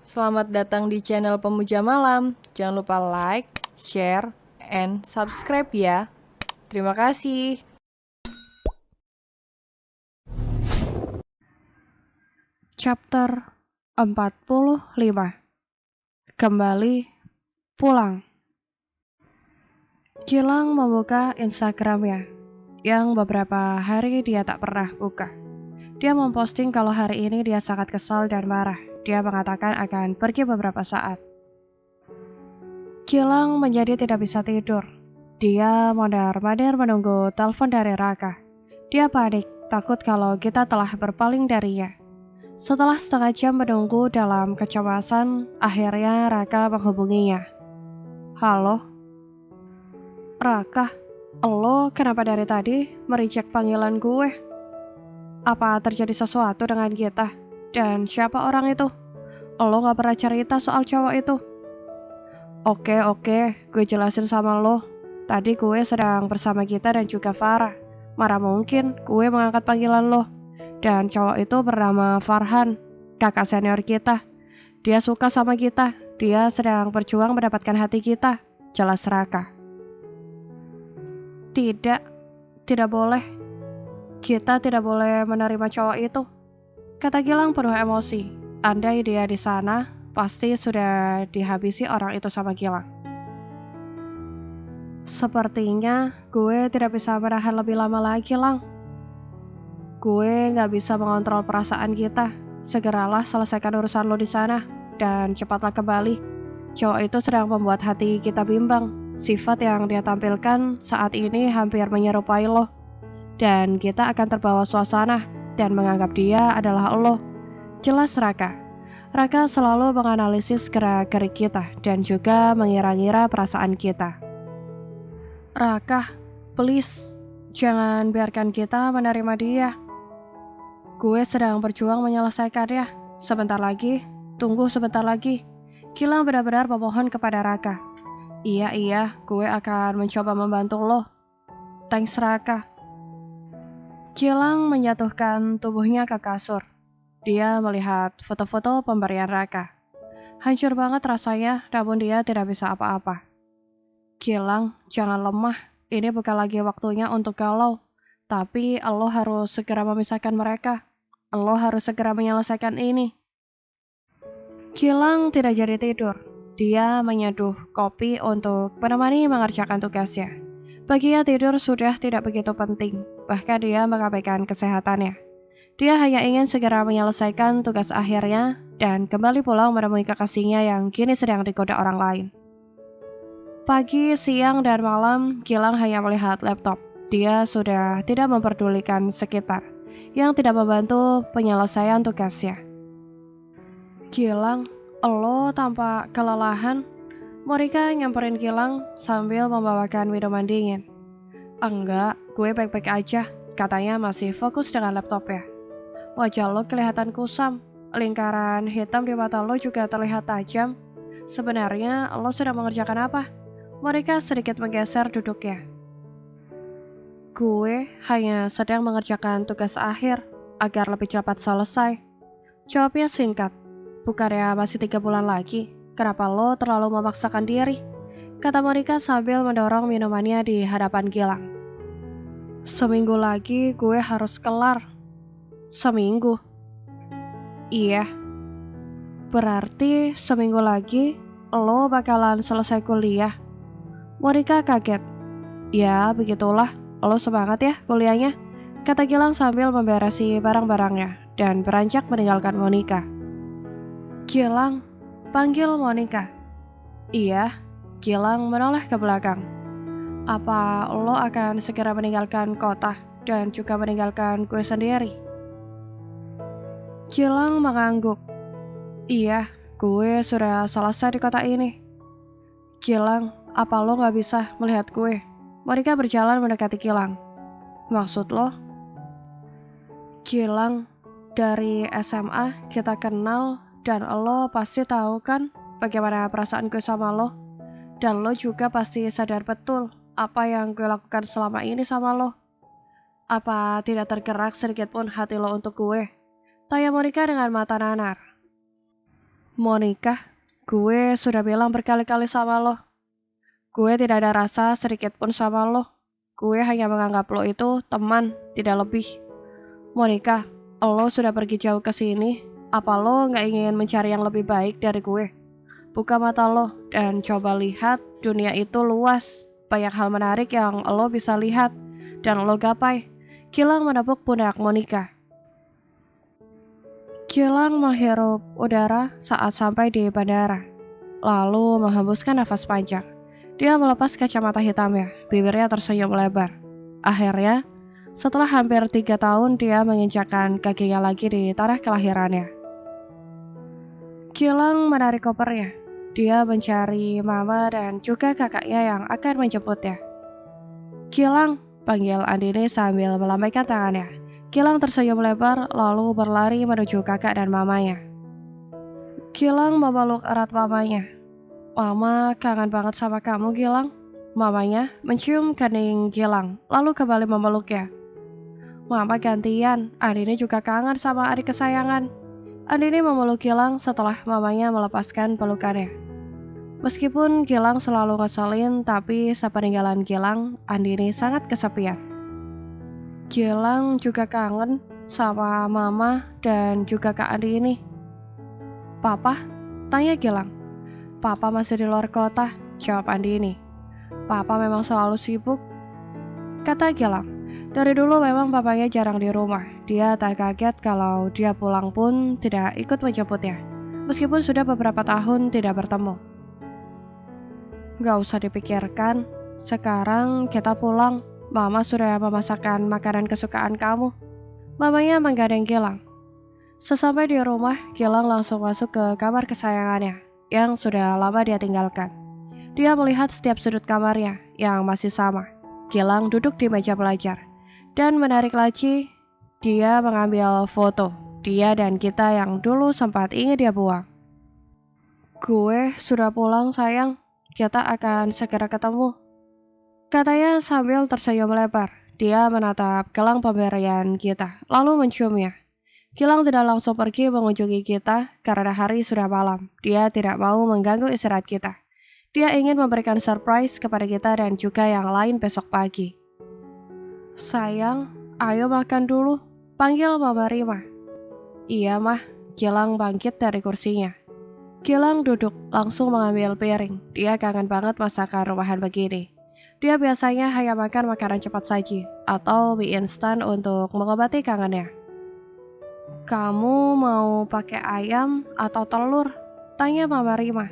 Selamat datang di channel Pemuja Malam. Jangan lupa like, share, and subscribe ya. Terima kasih. Chapter 45. Kembali pulang. Gilang membuka Instagramnya yang beberapa hari dia tak pernah buka. Dia memposting kalau hari ini dia sangat kesal dan marah. Dia mengatakan akan pergi beberapa saat. Gilang menjadi tidak bisa tidur. Dia mondar-mandir menunggu telepon dari Raka. Dia panik, takut kalau kita telah berpaling darinya. Setelah setengah jam menunggu dalam kecemasan, akhirnya Raka menghubunginya. Halo? Raka, lo kenapa dari tadi mereject panggilan gue? Apa terjadi sesuatu dengan kita? Dan siapa orang itu? Lo gak pernah cerita soal cowok itu. Oke, gue jelasin sama lo. Tadi gue sedang bersama kita dan juga Farah. Marah mungkin gue mengangkat panggilan lo. Dan cowok itu bernama Farhan, kakak senior kita. Dia suka sama kita. Dia sedang berjuang mendapatkan hati kita. Jelas Raka. Tidak boleh. Kita tidak boleh menerima cowok itu, kata Gilang penuh emosi. Andai dia di sana, pasti sudah dihabisi orang itu sama Gilang. Sepertinya gue tidak bisa menahan lebih lama lagi, Lang. Gue gak bisa mengontrol perasaan kita. Segeralah selesaikan urusan lo di sana, dan cepatlah kembali. Cowok itu sedang membuat hati kita bimbang. Sifat yang dia tampilkan saat ini hampir menyerupai lo. Dan kita akan terbawa suasana dan menganggap dia adalah lo. Jelas Raka. Raka selalu menganalisis gerak-gerik kita dan juga mengira-ngira perasaan kita. Raka, please, jangan biarkan kita menerima dia. Gue sedang berjuang menyelesaikannya. Sebentar lagi, tunggu sebentar lagi. Gilang benar-benar memohon kepada Raka. Iya, gue akan mencoba membantu lo. Thanks Raka. Gilang menjatuhkan tubuhnya ke kasur. Dia melihat foto-foto pemberian Raka. Hancur banget rasanya, namun dia tidak bisa apa-apa. Gilang, jangan lemah. Ini bukan lagi waktunya untuk galau. Tapi lo harus segera memisahkan mereka. Lo harus segera menyelesaikan ini. Gilang tidak jadi tidur. Dia menyeduh kopi untuk menemani mengerjakan tugasnya. Baginya tidur sudah tidak begitu penting. Bahkan dia mengabaikan kesehatannya. Dia hanya ingin segera menyelesaikan tugas akhirnya dan kembali pulang menemui kekasihnya yang kini sedang digoda orang lain. Pagi, siang, dan malam, Gilang hanya melihat laptop. Dia sudah tidak memperdulikan sekitar yang tidak membantu penyelesaian tugasnya. Gilang, lo tampak kelelahan. Morika nyamperin Gilang sambil membawakan minuman dingin. Enggak, gue baik-baik aja. Katanya masih fokus dengan laptopnya. Wajah lo kelihatan kusam. Lingkaran hitam di mata lo juga terlihat tajam. Sebenarnya lo sedang mengerjakan apa? Morika sedikit menggeser duduknya. Gue hanya sedang mengerjakan tugas akhir agar lebih cepat selesai. Jawabnya singkat. Bukannya masih 3 bulan lagi? Kenapa lo terlalu memaksakan diri? Kata Morika sambil mendorong minumannya di hadapan Gilang. Seminggu lagi gue harus kelar. Seminggu? Iya. Berarti seminggu lagi lo bakalan selesai kuliah. Morika kaget. Ya, begitulah. Lo semangat ya kuliahnya, kata Gilang sambil memberesi barang-barangnya dan beranjak meninggalkan Monica. Gilang, panggil Monica. Iya, Gilang menoleh ke belakang. Apa lo akan segera meninggalkan kota dan juga meninggalkan gue sendiri? Gilang mengangguk. Iya, gue sudah selesai di kota ini. Gilang, apa lo gak bisa melihat gue? Monica berjalan mendekati Gilang. Maksud lo? Gilang, dari SMA kita kenal dan lo pasti tahu kan bagaimana perasaan gue sama lo. Dan lo juga pasti sadar betul apa yang gue lakukan selama ini sama lo. Apa tidak tergerak sedikit pun hati lo untuk gue? Tanya Monica dengan mata nanar. Monica, gue sudah bilang berkali-kali sama lo. Gue tidak ada rasa sedikit pun sama lo. Gue hanya menganggap lo itu teman, tidak lebih. Monica, lo sudah pergi jauh ke sini. Apa lo nggak ingin mencari yang lebih baik dari gue? Buka mata lo dan coba lihat dunia itu luas. Banyak hal menarik yang lo bisa lihat dan lo gapai. Gilang menepuk pundak Monica. Gilang menghirup udara saat sampai di bandara. Lalu menghembuskan nafas panjang. Dia melepas kacamata hitamnya, bibirnya tersenyum lebar. Akhirnya, setelah hampir 3 tahun dia menginjakkan kakinya lagi di tanah kelahirannya. Gilang menarik kopernya. Dia mencari mama dan juga kakaknya yang akan menjemputnya. Gilang, panggil Andini sambil melambaikan tangannya. Gilang tersenyum lebar lalu berlari menuju kakak dan mamanya. Gilang memeluk erat mamanya. Mama kangen banget sama kamu, Gilang. Mamanya mencium kening Gilang, lalu kembali memeluknya. Mama gantian, Andini juga kangen sama adik kesayangan. Andini memeluk Gilang setelah mamanya melepaskan pelukannya. Meskipun Gilang selalu ngeselin, tapi sepeninggalan Gilang, Andini sangat kesepian. Gilang juga kangen sama mama dan juga Kak Andini. Papa? Tanya Gilang. Papa masih di luar kota, jawab Andini. Papa memang selalu sibuk, kata Gilang. Dari dulu memang papanya jarang di rumah. Dia tak kaget kalau dia pulang pun tidak ikut menjemputnya, meskipun sudah beberapa tahun tidak bertemu. Gak usah dipikirkan, sekarang kita pulang. Mama sudah memasakkan makanan kesukaan kamu. Mamanya menggandeng Gilang. Sesampai di rumah, Gilang langsung masuk ke kamar kesayangannya yang sudah lama dia tinggalkan. Dia melihat setiap sudut kamarnya yang masih sama. Gilang duduk di meja belajar dan menarik laci. Dia mengambil foto dia dan kita yang dulu sempat ingin dia buang. Gue sudah pulang sayang, kita akan segera ketemu, katanya sambil tersenyum lebar. Dia menatap gelang pemberian kita, lalu menciumnya. Gilang tidak langsung pergi mengunjungi kita karena hari sudah malam. Dia tidak mau mengganggu istirahat kita. Dia ingin memberikan surprise kepada kita dan juga yang lain besok pagi. Sayang, ayo makan dulu, panggil Mama Rima. Iya mah, Gilang bangkit dari kursinya. Gilang duduk langsung mengambil piring. Dia kangen banget masakan rumahan begini. Dia biasanya hanya makan makanan cepat saji atau mie instan untuk mengobati kangennya. Kamu mau pakai ayam atau telur? Tanya Mama Rima.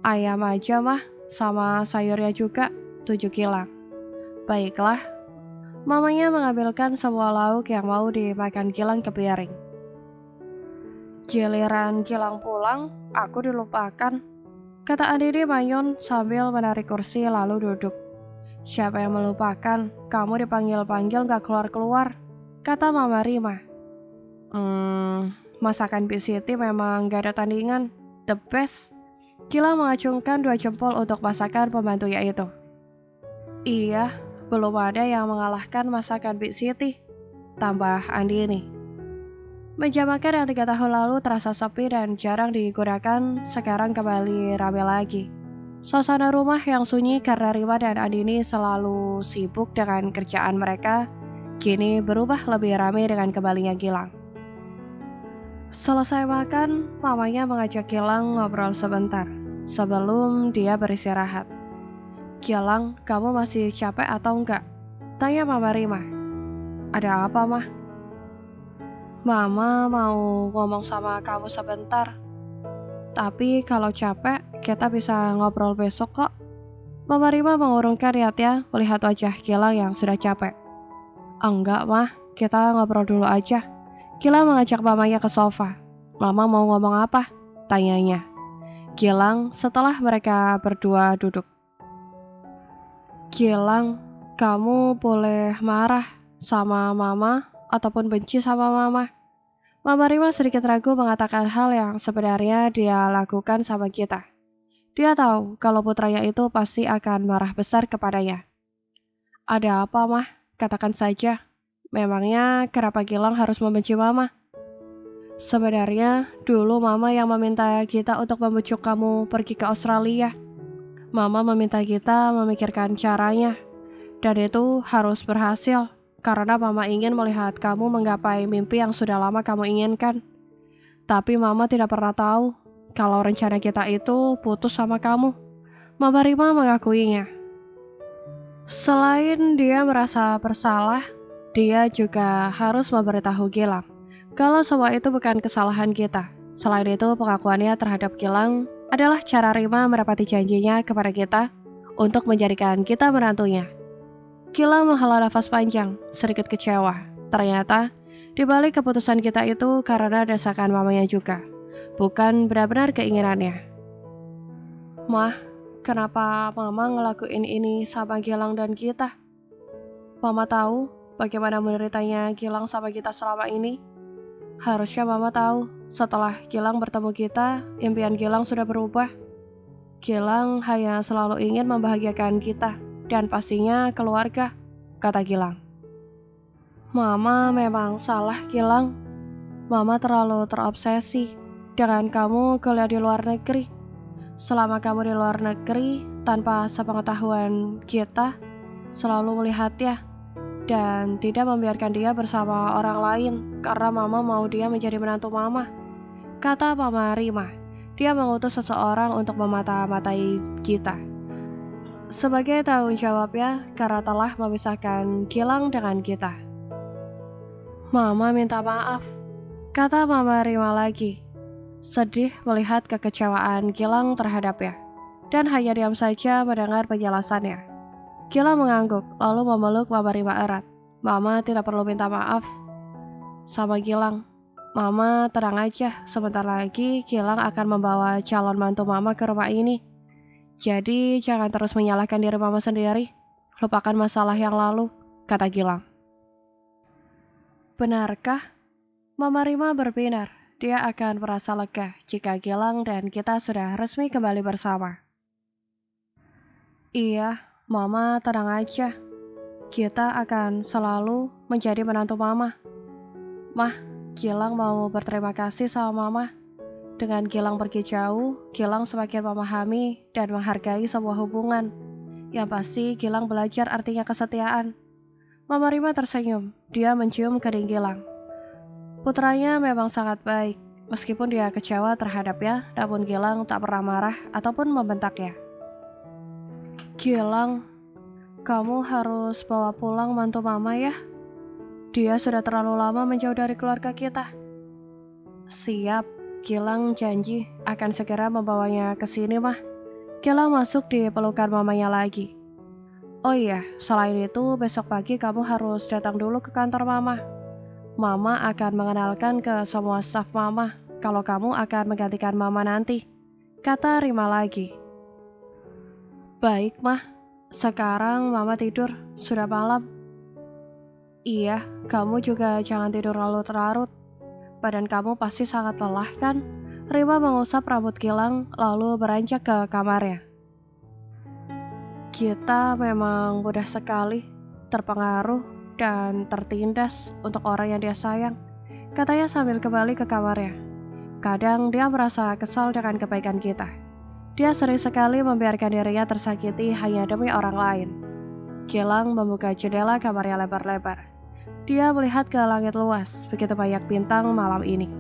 Ayam aja mah, sama sayurnya juga, tujuh Gilang. Baiklah. Mamanya mengambilkan semua lauk yang mau dimakan Gilang ke piring. Giliran Gilang pulang, aku dilupakan, kata Andini Mayon sambil menarik kursi lalu duduk. Siapa yang melupakan? Kamu dipanggil-panggil gak keluar-keluar, kata Mama Rima. Masakan Big Siti memang gak ada tandingan. The best. Gilang mengacungkan 2 jempol untuk masakan pembantunya itu. Iya, belum ada yang mengalahkan masakan Big Siti, tambah Andini. Meja makan yang 3 tahun lalu terasa sepi dan jarang digunakan, sekarang kembali ramai lagi. Suasana rumah yang sunyi karena Rima dan Andini selalu sibuk dengan kerjaan mereka, kini berubah lebih ramai dengan kembalinya Gilang. Selesai makan, mamanya mengajak Gilang ngobrol sebentar, sebelum dia beristirahat. Gilang, kamu masih capek atau enggak? Tanya Mama Rima. Ada apa, Mah? Mama mau ngomong sama kamu sebentar. Tapi kalau capek, kita bisa ngobrol besok kok. Mama Rima mengurungkan niatnya melihat wajah Gilang yang sudah capek. Enggak, Mah. Kita ngobrol dulu aja. Gilang mengajak mamanya ke sofa. Mama mau ngomong apa? Tanyanya. Gilang setelah mereka berdua duduk. Gilang, kamu boleh marah sama Mama ataupun benci sama Mama. Mama Rima sedikit ragu mengatakan hal yang sebenarnya dia lakukan sama kita. Dia tahu kalau putranya itu pasti akan marah besar kepadanya. Ada apa, Mah? Katakan saja. Memangnya kenapa Gilang harus membenci Mama? Sebenarnya, dulu Mama yang meminta kita untuk membujuk kamu pergi ke Australia. Mama meminta kita memikirkan caranya, dan itu harus berhasil, karena Mama ingin melihat kamu menggapai mimpi yang sudah lama kamu inginkan. Tapi Mama tidak pernah tahu kalau rencana kita itu putus sama kamu. Mama Rima mengakuinya. Selain dia merasa bersalah, dia juga harus memberitahu Gilang kalau semua itu bukan kesalahan kita. Selain itu, pengakuannya terhadap Gilang adalah cara Rima merepati janjinya kepada kita untuk menjadikan kita menantunya. Gilang menghela nafas panjang, sedikit kecewa. Ternyata, di balik keputusan kita itu karena desakan mamanya juga, bukan benar-benar keinginannya. Mah, kenapa Mama ngelakuin ini sama Gilang dan kita? Mama tahu bagaimana menderitanya Gilang sama kita selama ini. Harusnya Mama tahu, setelah Gilang bertemu kita, impian Gilang sudah berubah. Gilang hanya selalu ingin membahagiakan kita, dan pastinya keluarga, kata Gilang. Mama memang salah, Gilang. Mama terlalu terobsesi dengan kamu kuliah di luar negeri. Selama kamu di luar negeri, tanpa sepengetahuan kita, selalu melihatnya dan tidak membiarkan dia bersama orang lain karena Mama mau dia menjadi menantu Mama, kata Mama Rima. Dia mengutus seseorang untuk memata-matai kita sebagai tanggung jawabnya karena telah memisahkan Gilang dengan kita. Mama minta maaf, kata Mama Rima lagi, sedih melihat kekecewaan Gilang terhadapnya, dan hanya diam saja mendengar penjelasannya. Gilang mengangguk, lalu memeluk Mama Rima erat. Mama tidak perlu minta maaf sama Gilang. Mama tenang aja, sebentar lagi Gilang akan membawa calon mantu Mama ke rumah ini. Jadi jangan terus menyalahkan diri Mama sendiri. Lupakan masalah yang lalu, kata Gilang. Benarkah? Mama Rima berbinar. Dia akan merasa lega jika Gilang dan kita sudah resmi kembali bersama. Iya, Mama tenang aja. Kita akan selalu menjadi menantu Mama. Mah, Gilang mau berterima kasih sama Mama. Dengan Gilang pergi jauh, Gilang semakin memahami dan menghargai sebuah hubungan. Yang pasti Gilang belajar artinya kesetiaan. Mama Rima tersenyum. Dia mencium kening Gilang. Putranya memang sangat baik. Meskipun dia kecewa terhadapnya, namun Gilang tak pernah marah ataupun membentaknya. Gilang, kamu harus bawa pulang mantu Mama ya. Dia sudah terlalu lama menjauh dari keluarga kita. Siap, Gilang janji akan segera membawanya ke sini, Mah. Gilang masuk di pelukan mamanya lagi. Oh iya, selain itu besok pagi kamu harus datang dulu ke kantor Mama. Mama akan mengenalkan ke semua staf Mama kalau kamu akan menggantikan Mama nanti, kata Rima lagi. Baik, Mah. Sekarang Mama tidur, sudah malam. Iya, kamu juga jangan tidur larut-larut. Badan kamu pasti sangat lelah kan? Rima mengusap rambut Gilang lalu beranjak ke kamarnya. Kita memang mudah sekali terpengaruh dan tertindas untuk orang yang dia sayang, katanya sambil kembali ke kamarnya. Kadang dia merasa kesal dengan kebaikan kita. Dia sering sekali membiarkan dirinya tersakiti hanya demi orang lain. Gilang membuka jendela kamarnya lebar-lebar. Dia melihat ke langit luas, begitu banyak bintang malam ini.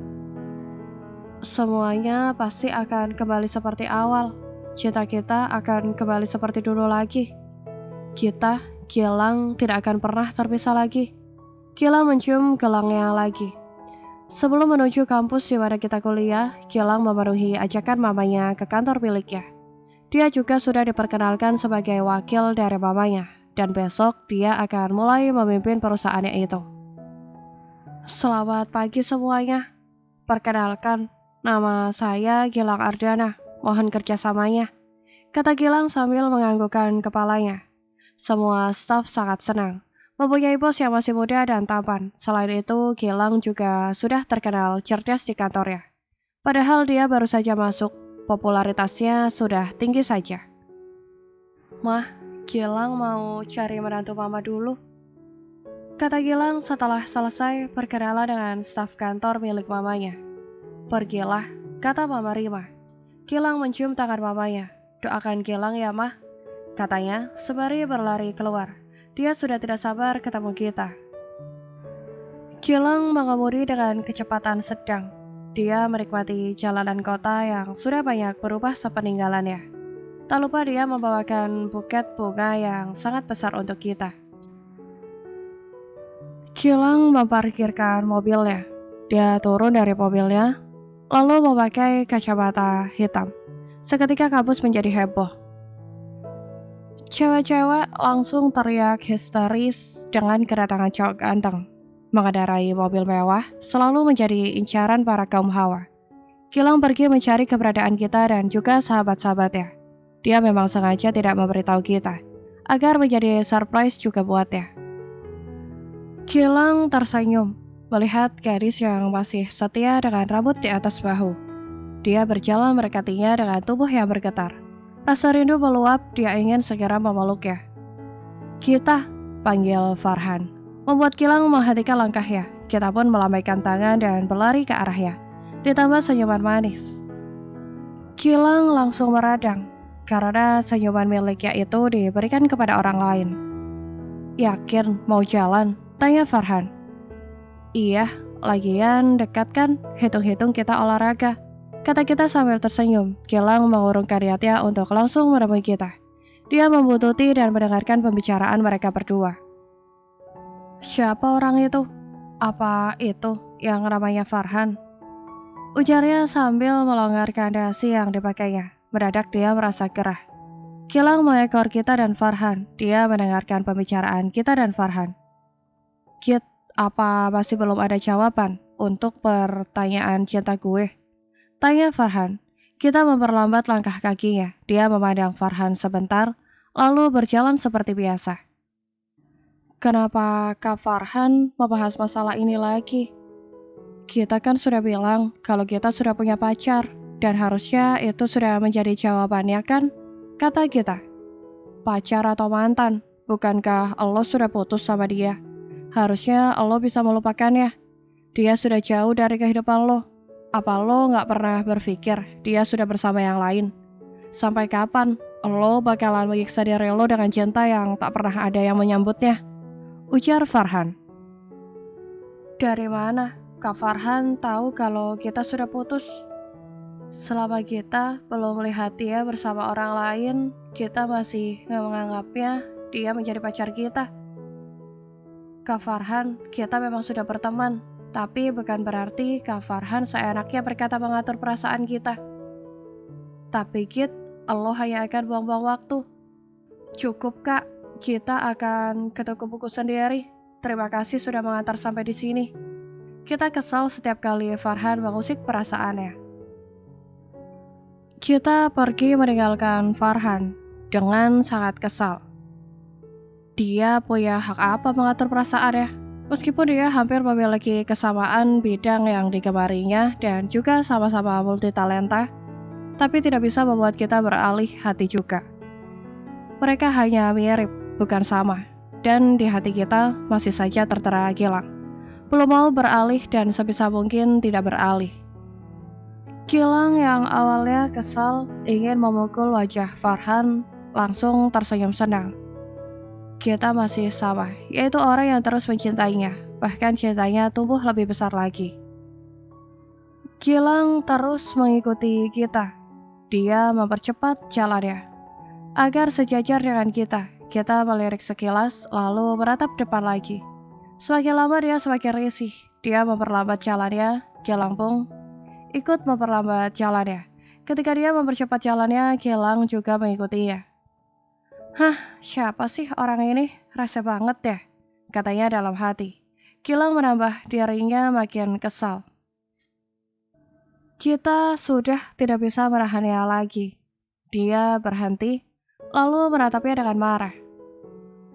Semuanya pasti akan kembali seperti awal. Cinta kita akan kembali seperti dulu lagi. Kita, Gilang, tidak akan pernah terpisah lagi. Gilang mencium gelangnya lagi. Sebelum menuju kampus di mana kita kuliah, Gilang memenuhi ajakan mamanya ke kantor miliknya. Dia juga sudah diperkenalkan sebagai wakil dari mamanya, dan besok dia akan mulai memimpin perusahaannya itu. Selamat pagi semuanya. Perkenalkan, nama saya Gilang Ardana. Mohon kerjasamanya, kata Gilang sambil menganggukkan kepalanya. Semua staf sangat senang mempunyai bos yang masih muda dan tampan. Selain itu, Gilang juga sudah terkenal cerdas di kantornya. Padahal dia baru saja masuk, popularitasnya sudah tinggi saja. Mah, Gilang mau cari menantu Mama dulu, kata Gilang setelah selesai perkenalan dengan staf kantor milik mamanya. Pergilah, kata Mama Rima. Gilang mencium tangan mamanya. Doakan Gilang ya, Mah, katanya sembari berlari keluar. Dia sudah tidak sabar ketemu kita. Gilang mengemudi dengan kecepatan sedang. Dia menikmati jalanan kota yang sudah banyak berubah sepeninggalannya. Tak lupa dia membawakan buket bunga yang sangat besar untuk kita. Gilang memparkirkan mobilnya. Dia turun dari mobilnya, lalu memakai kacamata hitam. Seketika kampus menjadi heboh. Cewek-cewek langsung teriak histeris dengan kedatangan cowok ganteng. Mengendarai mobil mewah selalu menjadi incaran para kaum hawa. Gilang pergi mencari keberadaan kita dan juga sahabat-sahabatnya. Dia memang sengaja tidak memberitahu kita, agar menjadi surprise juga buatnya. Gilang tersenyum melihat gadis yang masih setia dengan rambut di atas bahu. Dia berjalan mendekatinya dengan tubuh yang bergetar. Rasa rindu meluap, dia ingin segera memeluknya. Kita, panggil Farhan, membuat Gilang menghentikan langkahnya. Kita pun melambaikan tangan dan berlari ke arahnya, ditambah senyuman manis. Gilang langsung meradang, karena senyuman miliknya itu diberikan kepada orang lain. Yakin mau jalan? Tanya Farhan. Iya, lagian dekat kan, hitung-hitung kita olahraga, kata kita sambil tersenyum. Gilang mengurungkan niatnya untuk langsung menemui kita. Dia membuntuti dan mendengarkan pembicaraan mereka berdua. Siapa orang itu? Apa itu yang namanya Farhan? Ujarnya sambil melonggarkan dasi yang dipakainya. Mendadak dia merasa gerah. Gilang mengekor kita dan Farhan. Dia mendengarkan pembicaraan kita dan Farhan. Git, apa masih belum ada jawaban untuk pertanyaan cinta gue? Tanya Farhan. Kita memperlambat langkah kakinya. Dia memandang Farhan sebentar, lalu berjalan seperti biasa. Kenapa Kak Farhan membahas masalah ini lagi? Kita kan sudah bilang kalau kita sudah punya pacar, dan harusnya itu sudah menjadi jawabannya kan? Kata kita. Pacar atau mantan? Bukankah Allah sudah putus sama dia? Harusnya Allah bisa melupakannya. Dia sudah jauh dari kehidupan lo. Apa lo gak pernah berpikir dia sudah bersama yang lain? Sampai kapan lo bakalan menyiksa diri lo dengan cinta yang tak pernah ada yang menyambutnya? Ujar Farhan. Dari mana Kak Farhan tahu kalau kita sudah putus? Selama kita belum melihat dia bersama orang lain, kita masih menganggapnya dia menjadi pacar kita. Kak Farhan, kita memang sudah berteman, tapi bukan berarti Kak Farhan seenaknya berkata mengatur perasaan kita. Tapi Git, Allah hanya akan buang-buang waktu. Cukup Kak, kita akan ke toko buku sendiri. Terima kasih sudah mengantar sampai di sini. Kita kesal setiap kali Farhan mengusik perasaannya. Kita pergi meninggalkan Farhan dengan sangat kesal. Dia punya hak apa mengatur perasaannya? Meskipun dia hampir memiliki kesamaan bidang yang digemarinya dan juga sama-sama multitalenta, tapi tidak bisa membuat kita beralih hati juga. Mereka hanya mirip, bukan sama, dan di hati kita masih saja tertera Gilang. Belum mau beralih dan sebisa mungkin tidak beralih. Gilang yang awalnya kesal ingin memukul wajah Farhan langsung tersenyum senang. Kita masih sama, yaitu orang yang terus mencintainya, bahkan cintanya tumbuh lebih besar lagi. Gilang terus mengikuti kita. Dia mempercepat jalannya agar sejajar dengan kita. Kita melirik sekilas, lalu menatap depan lagi. Semakin lama dia semakin risih. Dia memperlambat jalannya. Gilang pun ikut memperlambat jalannya. Ketika dia mempercepat jalannya, Gilang juga mengikutinya. Hah, siapa sih orang ini? Rese banget ya, katanya dalam hati. Gilang menambah dirinya makin kesal. Kita sudah tidak bisa menahannya lagi. Dia berhenti, lalu menatapnya dengan marah.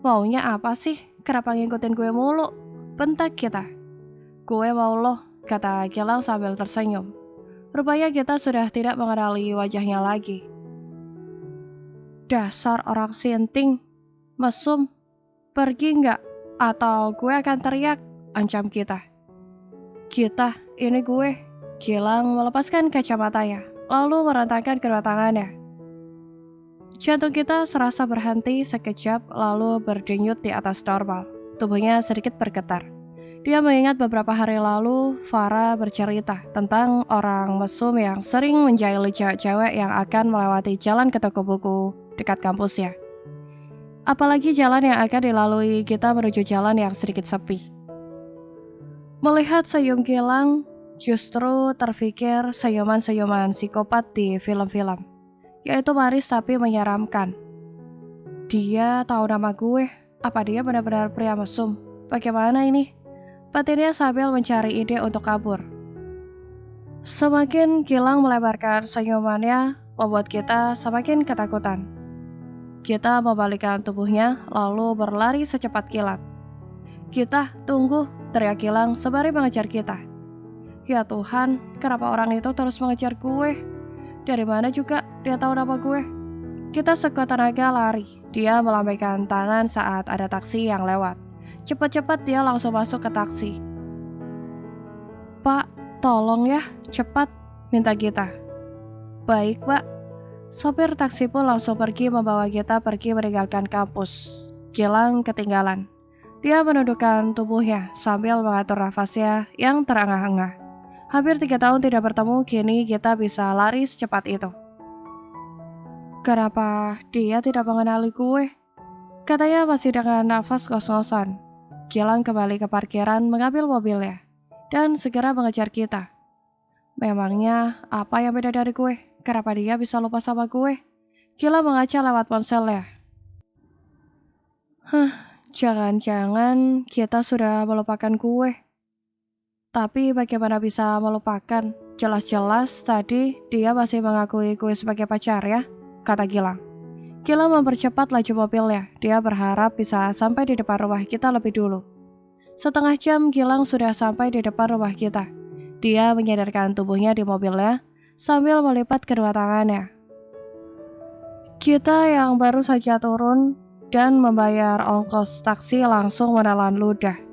Maunya apa sih? Kenapa ngikutin gue mulu? Bentak kita. Gue mau lo, kata Gilang sambil tersenyum. Rupanya kita sudah tidak mengenali wajahnya lagi. Dasar orang sinting, mesum, pergi nggak? Atau gue akan teriak, ancam kita. Kita, ini gue, Gilang melepaskan kacamatanya, lalu merentangkan kedua tangannya. Jantung kita serasa berhenti sekejap lalu berdenyut di atas normal. Tubuhnya sedikit bergetar. Dia mengingat beberapa hari lalu Farah bercerita tentang orang mesum yang sering menjahili cewek-cewek yang akan melewati jalan ke toko buku dekat kampusnya. Apalagi jalan yang akan dilalui kita menuju jalan yang sedikit sepi. Melihat senyum Gilang, justru terfikir senyuman-senyuman psikopat di film-film, yaitu manis tapi menyeramkan. Dia tahu nama gue, apa dia benar-benar pria mesum? Bagaimana ini? Batinnya sambil mencari ide untuk kabur. Semakin Gilang melebarkan senyumannya, membuat kita semakin ketakutan. Kita membalikkan tubuhnya, lalu berlari secepat kilat. Kita, tunggu, teriak Gilang sembari mengejar kita. Ya Tuhan, kenapa orang itu terus mengejar gue? Dari mana juga dia tahu nama gue? Kita sekuat tenaga lari. Dia melambaikan tangan saat ada taksi yang lewat. Cepat-cepat dia langsung masuk ke taksi. Pak, tolong ya, cepat, minta kita. Baik, Pak. Sopir taksi pun langsung pergi membawa kita pergi meninggalkan kampus. Gilang ketinggalan. Dia menundukkan tubuhnya sambil mengatur nafasnya yang terengah-engah. Hampir 3 tahun tidak bertemu, kini kita bisa lari secepat itu. Kenapa dia tidak mengenali gue? Katanya masih dengan nafas ngos-ngosan. Gilang kembali ke parkiran mengambil mobilnya dan segera mengejar kita. Memangnya apa yang beda dari gue? Kenapa dia bisa lupa sama gue? Gilang mengaca lewat ponselnya. Jangan-jangan kita sudah melupakan gue. Tapi bagaimana bisa melupakan? Jelas-jelas tadi dia masih mengakui gue sebagai pacarnya, kata Gilang. Gilang mempercepat laju mobilnya. Dia berharap bisa sampai di depan rumah kita lebih dulu. Setengah jam Gilang sudah sampai di depan rumah kita. Dia menyadarkan tubuhnya di mobilnya sambil melipat kedua tangannya. Kita yang baru saja turun dan membayar ongkos taksi langsung menelan ludah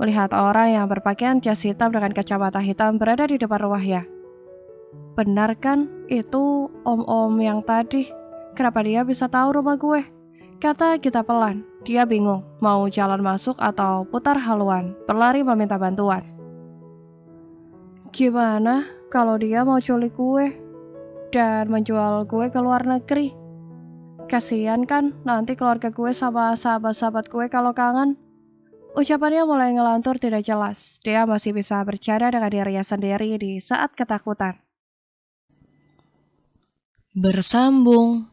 melihat orang yang berpakaian jas hitam dengan kacamata hitam berada di depan rumahnya. Benar kan? Itu om-om yang tadi. Kenapa dia bisa tahu rumah gue? Kata kita pelan. Dia bingung mau jalan masuk atau putar haluan, berlari meminta bantuan. Gimana kalau dia mau culik gue dan menjual gue ke luar negeri? Kasian kan nanti keluarga gue sama sahabat-sahabat gue kalau kangen. Ucapannya mulai ngelantur tidak jelas. Dia masih bisa bercanda dengan dirinya sendiri di saat ketakutan. Bersambung.